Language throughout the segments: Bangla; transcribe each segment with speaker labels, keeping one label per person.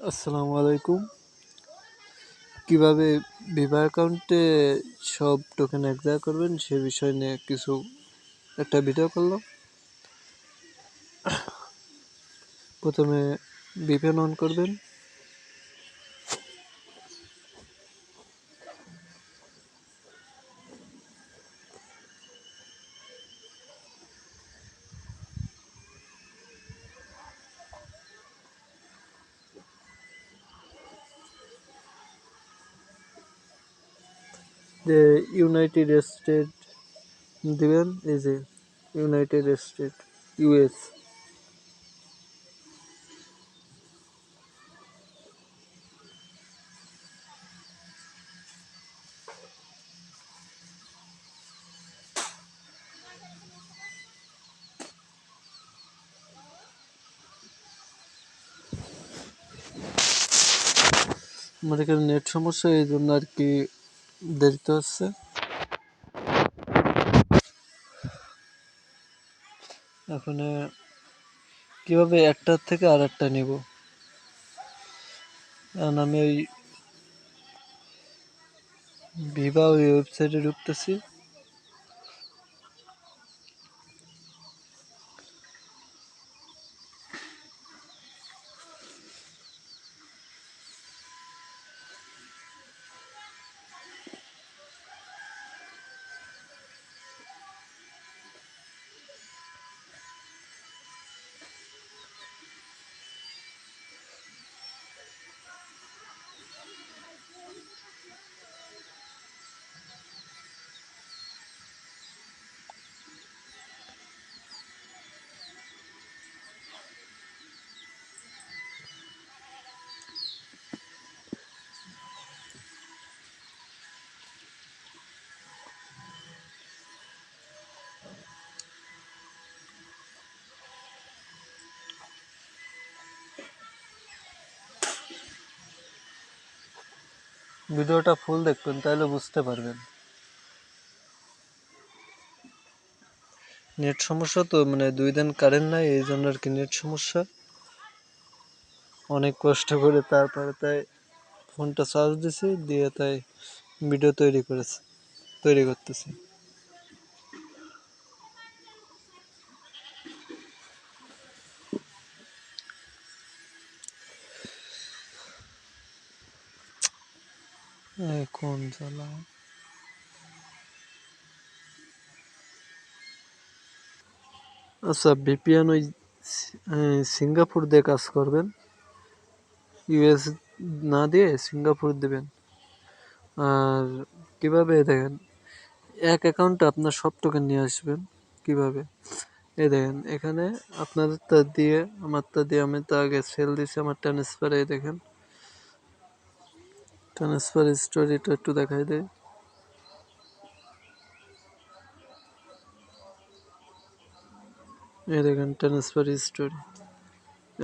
Speaker 1: আসসালামু আলাইকুম। কিভাবে ভিভা অ্যাকাউন্টে সব টোকেন এক জায়গায় করবেন সে বিষয় নিয়ে একটা ভিডিও করলাম। প্রথমে VPN অন করবেন। যে ইউনাইটেড স্টেট দিবেন, এই যে ইউনাইটেড স্টেট US। আমার এখানে নেট সমস্যা, এই জন্য আর কি দেরিতে হচ্ছে। এখন কিভাবে একটার থেকে আর একটা নিব, কারণ আমি ওই ভিভা ওই ওয়েবসাইটে ঢুকতেছি। ভিডিওটা ফুল দেখবেন, তাহলে বুঝতে পারবেন। নেট সমস্যা তো, মানে 2 দিন কারেন্ট নাই, এই জন্য আর কি নেট সমস্যা। অনেক কষ্ট করে তারপরে তাই ফোনটা চার্জ দিছি, দিয়ে তাই ভিডিও তৈরি করতেছি। এখন চালাও। আচ্ছা, VPN ওই সিঙ্গাপুর দিয়ে কাজ করবেন, US না দিয়ে সিঙ্গাপুর দিবেন। আর কিভাবে দেখেন, এক অ্যাকাউন্টে আপনার সব টোকেন নিয়ে আসবেন। কিভাবে, এই দেখেন এখানে আপনাদেরটা দিয়ে আমারটা দিয়ে, আমি তো আগে সেল দিছি আমার ট্রান্সফার। এই দেখেন ট্রান্সফার স্টোরিটা একটু দেখাই দেয়। এই দেখেন ট্রান্সফার স্টোরি,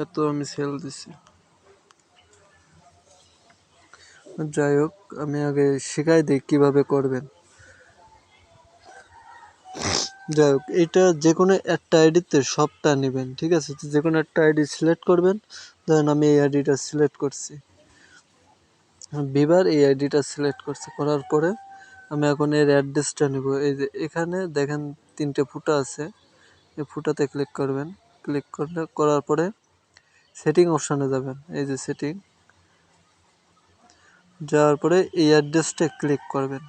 Speaker 1: এত আমি সেল দিছি। যাই হোক, আমি আগে শিখাই দিই কিভাবে করবেন। যাই হোক, এটা যে কোনো একটা আইডিতে সবটা নেবেন, ঠিক আছে? যে কোনো একটা আইডি সিলেক্ট করবেন। ধরেন আমি এই আইডিটা সিলেক্ট করছি, ভিভার এই আইডিটা সিলেক্ট করছি, করার পরে আমি এখন এর অ্যাড্রেসটা নেব। এই যে এখানে দেখেন 3টে ফুটা আছে, এই ফুটাতে ক্লিক করবেন। করার পরে সেটিং অপশানে যাবেন, এই যে সেটিং, যাওয়ার পরে এই অ্যাড্রেসটা ক্লিক করবেন।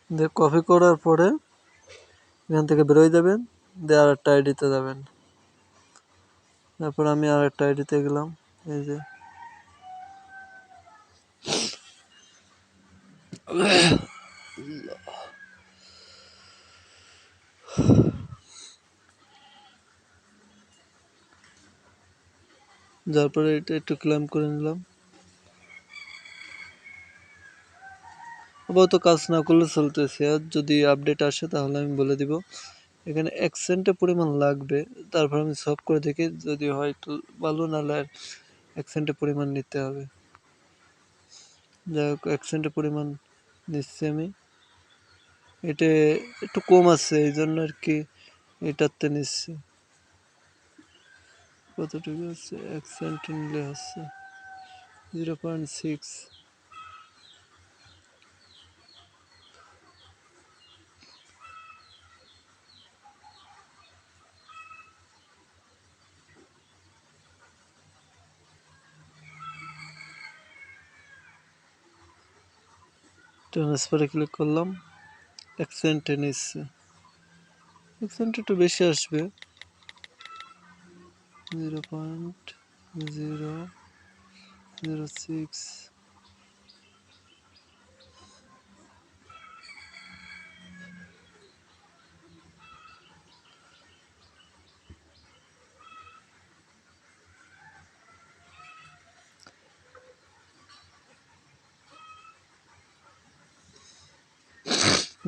Speaker 1: দিয়ে কপি করার পরে এখান থেকে বেরোয় যাবেন, দিয়ে আর একটা আইডিতে যাবেন। তারপর আমি আর একটা আইডিতে গেলাম, এই যে যার পরে এটা একটু ক্লেম করে নিলাম। আপাতত কাজ না করলে চলতেছে, আর যদি আপডেট আসে তাহলে আমি বলে দিব। এখানে 1 সেন্টের পরিমাণ লাগবে, তারপর আমি সব করে দেখি, যদি হয় তো ভালো, নাহলে 1 সেন্টের পরিমাণ নিতে হবে। যাই হোক, 1 সেন্টের পরিমাণ নিচ্ছি আমি। এটা একটু কম আছে, এই জন্য আর কি এটাতে নিচ্ছি কতটুকু হচ্ছে, 1 সেন্ট নিলে হচ্ছে 0.6। ট্রান্সফারে ক্লিক করলাম, 1 সেন্টে নিচ্ছে, 1 সেন্ট একটু বেশি আসবে, 0.006।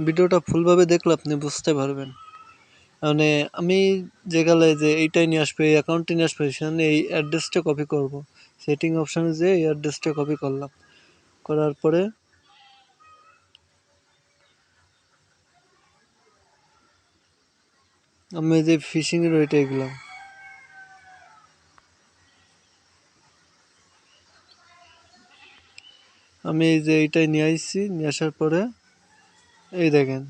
Speaker 1: ভিডিওটা ফুলভাবে দেখলে আপনি বুঝতে পারবেন। মানে আমি যেখানে যে এইটাই নিয়ে আসবে, এই অ্যাকাউন্টে নিয়ে আসবে, সেখানে এই অ্যাড্রেসটা কপি করব। সেটিং অপশানে যেয়ে এই অ্যাড্রেসটা কপি করলাম, করার পরে আমি যে ফিশিংয়ের ওইটাই গেলাম, আমি এই যে এইটাই নিয়ে আসছি, নিয়ে আসার পরে এই দেখেন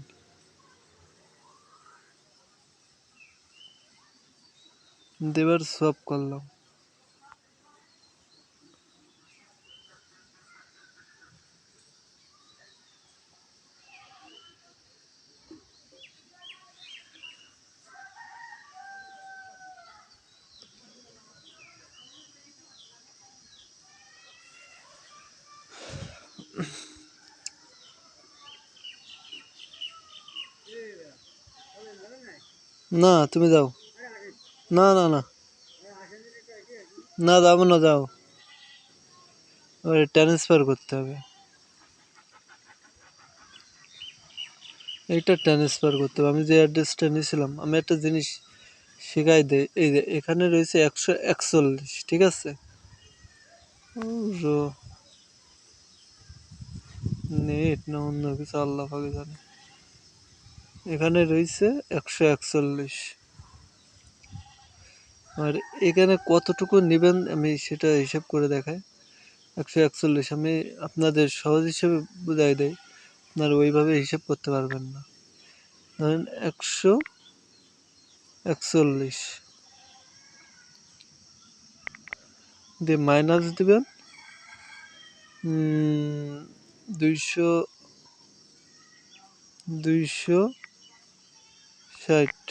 Speaker 1: দেবার সব করলাম। না তুমি যাও, না না না না, যাবো না, যাও, ওই ট্রান্সফার করতে হবে, এইটা ট্রান্সফার করতে হবে। আমি যে অ্যাড্রেসটা নিয়েছিলাম, আমি একটা জিনিস শিখাই দেয়, এই যে এখানে রয়েছে 141, ঠিক আছে, নেট না অন্য কিছু আল্লাহ পাকে জানে, এখানে রয়েছে 141। আর এখানে কতটুকু নেবেন আমি সেটা হিসাব করে দেখাই। 141 আমি আপনাদের সহজ হিসেবে বুঝাই দেয়, আপনারা ওইভাবে হিসাব করতে পারবেন না। ধরেন 141 দিয়ে মাইনাস দিবেন 260,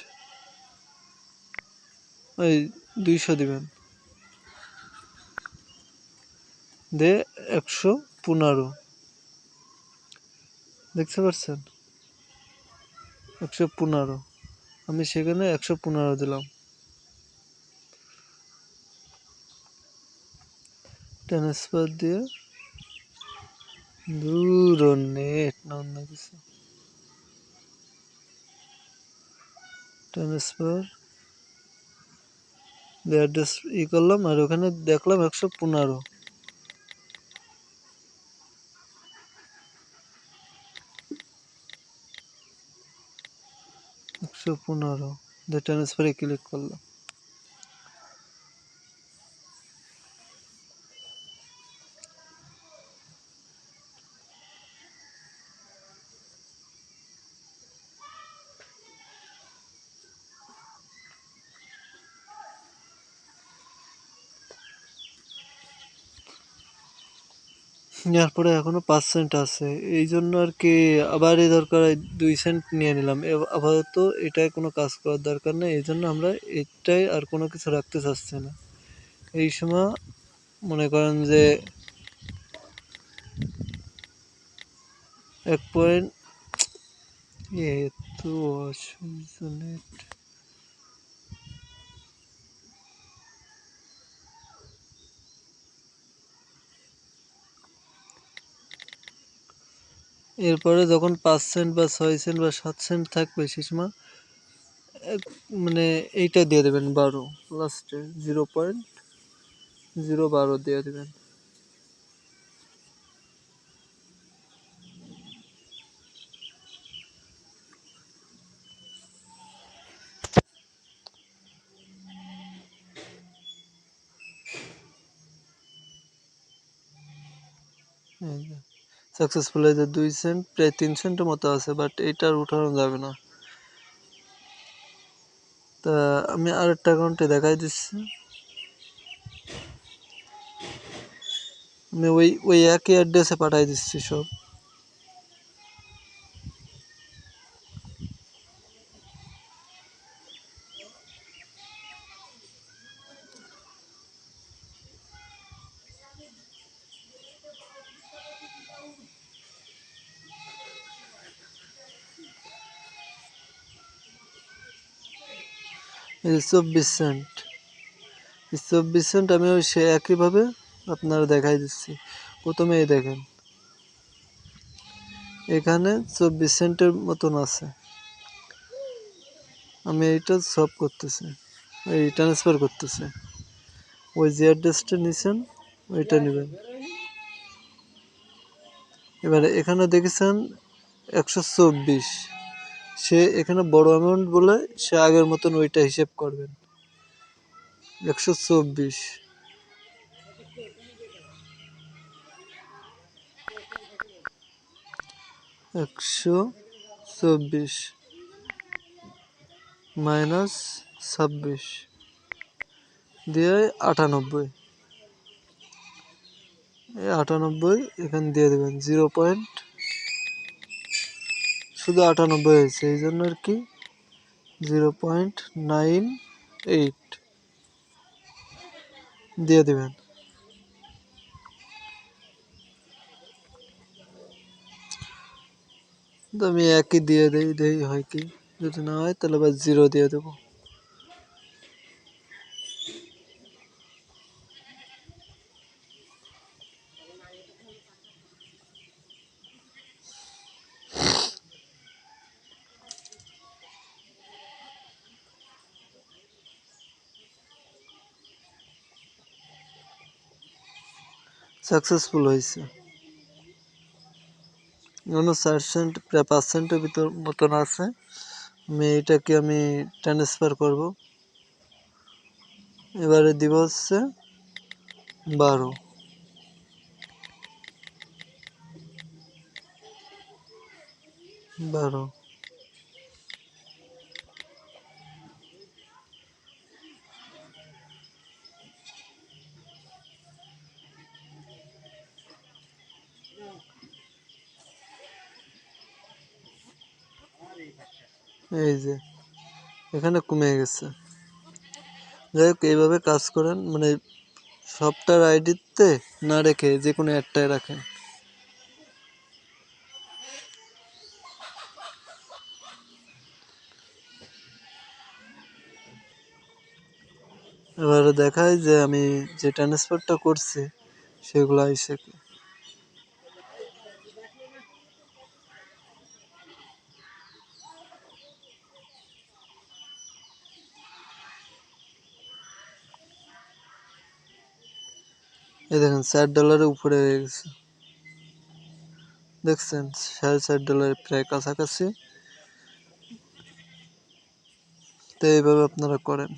Speaker 1: ওই 200 দিবেন, দিয়ে 115, দেখতে পাচ্ছেন 115, আমি সেখানে 115 দিলাম, ট্রান্সফার দিয়ে দূর নেট না অন্য কিছু, ট্রান্সফার দিয়ে অ্যাড্রেস করলাম, আর ওখানে দেখলাম 115, 115 দিয়ে ট্রান্সফারে ক্লিক করলাম। নেওয়ার পরে এখনো 5 সেন্ট আছে, এই জন্য আর কি আবার এই দরকার 2 সেন্ট নিয়ে নিলাম। আপাতত এটাই কোনো কাজ করার দরকার নেই, এই জন্য আমরা এটাই আর কোনো কিছু রাখতে চাচ্ছি না। এই সময় মনে করেন যে 1 পয়েন্ট এত অসুবিধা নেট, এরপরে যখন 5 সেন্ট বা 6 সেন্ট বা 7 সেন্ট থাকবে সে সময় মানে এইটা দিয়ে দেবেন 12, লাস্টে 0.012 দিয়ে দেবেন। সাকসেসফুল হয়েছে 2 সেন্ট, প্রায় 3 সেন্টের মতো আছে, বাট এইটার উঠানো যাবে না। তা আমি আরেকটা অ্যাকাউন্টে দেখাই দিচ্ছি। আমি ওই একই অ্যাড্রেসে পাঠাই দিচ্ছি সব। এই 24 সেন্ট, 24 সেন্ট আমি ওই সে একইভাবে আপনারা দেখাই দিচ্ছি। প্রথমে এই দেখেন, এখানে 24 সেন্টের মতন আছে। আমি এইটা সব করতেছি, এই ট্রান্সফার করতেছি। ওই যে অ্যাড্রেসটা নিছেন ওইটা নেবেন। এবারে এখানে দেখেছেন 124, সে এখানে বড় অ্যামাউন্ট বলে সে আগের মতন ওইটা হিসেব করবেন। 124, 124 মাইনাস 26 দিয়ে 98, এই 98 এখানে দিয়ে দেবেন 0. শুধু 98 হয়েছে এই জন্য আর কি 0.98 দিয়ে দেবেন। তো আমি একই দিয়ে দেই হয় কি, যদি না হয় তাহলে আবার 0 দিয়ে দেবো। সাকসেসফুল হয়েছে। 4 সেন্ট, প্রায় 5 সেন্টের ভিতর মতন আছে। এটাকে আমি ট্রান্সফার করব। এবারে দিব হচ্ছে 12, এই যে এখানে কমে গেছে। যাই হোক এইভাবে কাজ করেন, মানে সবটার আইডিতে না রেখে যে কোনো একটাই রাখেন। এবারে দেখায় যে আমি যে ট্রান্সফারটা করছি সেগুলো আইসে কি। এই দেখেন $4 উপরে হয়ে গেছে, দেখছেন $4.5 প্রায় কাছাকাছি। তো এইভাবে আপনারা করেন।